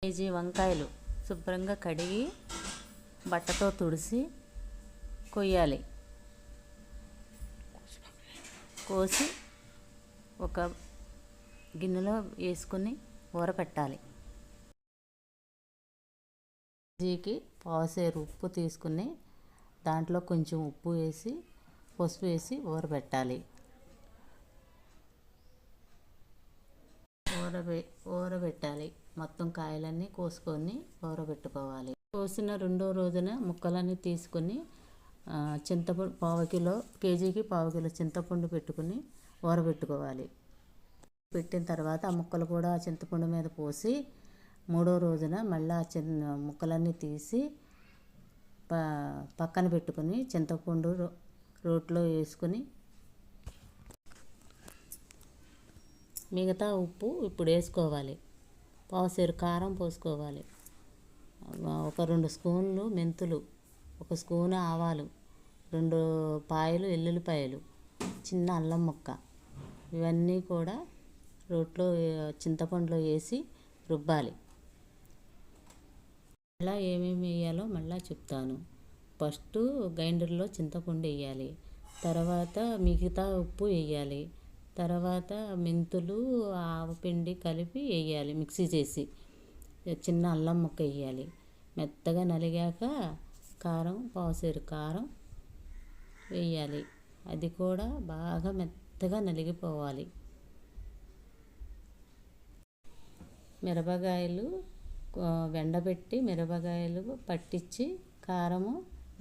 KG వంకాయలు శుభ్రంగా కడిగి బట్టతో తుడిసి కొయ్యాలి. కోసి ఒక గిన్నెలో వేసుకుని ఊరపెట్టాలి. కేజీకి పావుసేరు ఉప్పు తీసుకుని దాంట్లో కొంచెం ఉప్పు వేసి పసుపు వేసి ఊరబెట్టాలి. ఊరబెట్టాలి. మొత్తం కాయలన్నీ కోసుకొని ఊరబెట్టుకోవాలి. కోసిన రెండో రోజున ముక్కలన్నీ తీసుకొని చింతపండు కేజీకి పావు కిలో చింతపండు పెట్టుకుని ఊరబెట్టుకోవాలి. పెట్టిన తర్వాత ఆ ముక్కలు కూడా చింతపండు మీద పోసి మూడో రోజున మళ్ళీ ముక్కలన్నీ తీసి పక్కన పెట్టుకుని చింతపండు రోట్లో వేసుకుని మిగతా ఉప్పు ఇప్పుడు వేసుకోవాలి. పావుసేరు కారం పోసుకోవాలి. ఒక 2 స్పూన్లు మెంతులు, 1 స్పూను ఆవాలు, 2 పాయలు ఎల్లుల్లిపాయలు, చిన్న అల్లం ముక్క, ఇవన్నీ కూడా రోట్లో చింతపండులో వేసి రుబ్బాలి. మళ్ళీ ఏమేమి వేయాలో మళ్ళీ చెప్తాను. ఫస్ట్ గ్రైండర్లో చింతపండు వేయాలి. తర్వాత మిగతా ఉప్పు వేయాలి. తర్వాత మెంతులు ఆవపిండి కలిపి వేయాలి. మిక్సీ చేసి చిన్న అల్లం ముక్క వేయాలి. మెత్తగా నలిగాక కారం పావుసేరు కారం వేయాలి. అది కూడా బాగా మెత్తగా నలిగిపోవాలి. మిరపకాయలు ఎండబెట్టి మిరపకాయలు పట్టించి కారము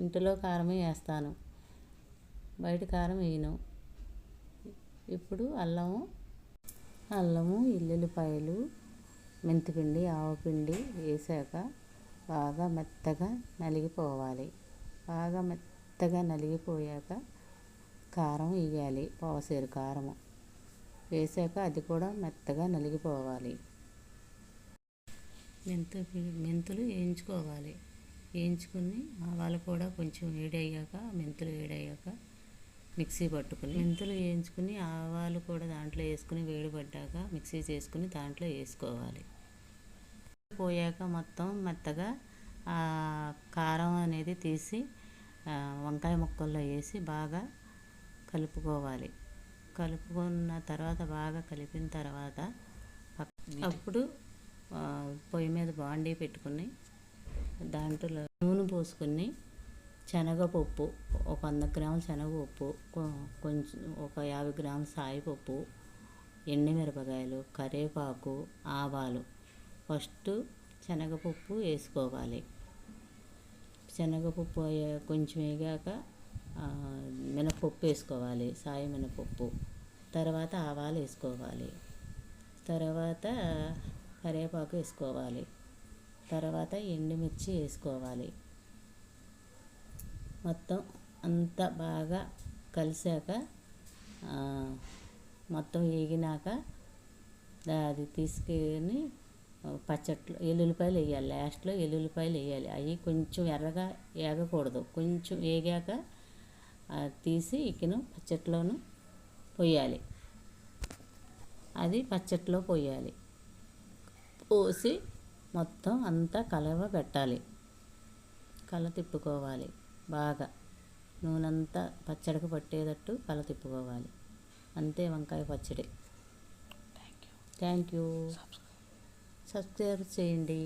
ఇంటిలో కారమే వేస్తాను, బయట కారం వేయను. ఇప్పుడు అల్లము ఎల్లుల్లిపాయలు మెంతిపిండి ఆవపిండి వేసాక బాగా మెత్తగా నలిగిపోవాలి. బాగా మెత్తగా నలిగిపోయాక కారం వేయాలి. పావుసేరు కారము వేసాక అది కూడా మెత్తగా నలిగిపోవాలి. మెంతులు వేయించుకోవాలి. వేయించుకుని ఆవాలు కూడా కొంచెం వేడయ్యాక మెంతులు వేడయ్యాక మిక్సీ పట్టుకుని మెంతులు వేయించుకుని ఆవాలు కూడా దాంట్లో వేసుకుని వేడిపడ్డాక మిక్సీ చేసుకుని దాంట్లో వేసుకోవాలి. పోయాక మొత్తం మెత్తగా కారం అనేది తీసి వంకాయ ముక్కల్లో వేసి బాగా కలుపుకోవాలి. కలుపుకున్న తర్వాత బాగా కలిపిన తర్వాత అప్పుడు పొయ్యి మీద బాండీ పెట్టుకుని దాంట్లో నూనె పోసుకుని శనగపప్పు ఒక 100 గ్రాముల శనగపప్పు, కొంచెం ఒక 50 గ్రాముల సాయిపప్పు, ఎండుమిరపకాయలు, కరివేపాకు, ఆవాలు. ఫస్ట్ శనగపప్పు వేసుకోవాలి. శనగపప్పు కొంచెం వేగాక మినపప్పు వేసుకోవాలి. సాయి మినపప్పు. తర్వాత ఆవాలు వేసుకోవాలి. తర్వాత కరివేపాకు వేసుకోవాలి. తర్వాత ఎండుమిర్చి వేసుకోవాలి. మొత్తం అంతా బాగా కలిసాక మొత్తం వేగినాక అది తీసుకుని పచ్చట్లో ఎల్లుల్లిపాయలు వేయాలి. లాస్ట్లో ఎల్లుల్లిపాయలు వేయాలి. అవి కొంచెం ఎర్రగా వేగకూడదు. కొంచెం వేగాక తీసి ఇకను పచ్చట్లోను పోయాలి. అది పచ్చట్లో పోయాలి. పోసి మొత్తం అంతా కలవబెట్టాలి. తిప్పుకోవాలి. బాగా నూనెంతా పచ్చడికి పట్టేటట్టు తిప్పుకోవాలి. అంతే వంకాయ పచ్చడి. Thank you. సబ్స్క్రైబ్ చేయండి.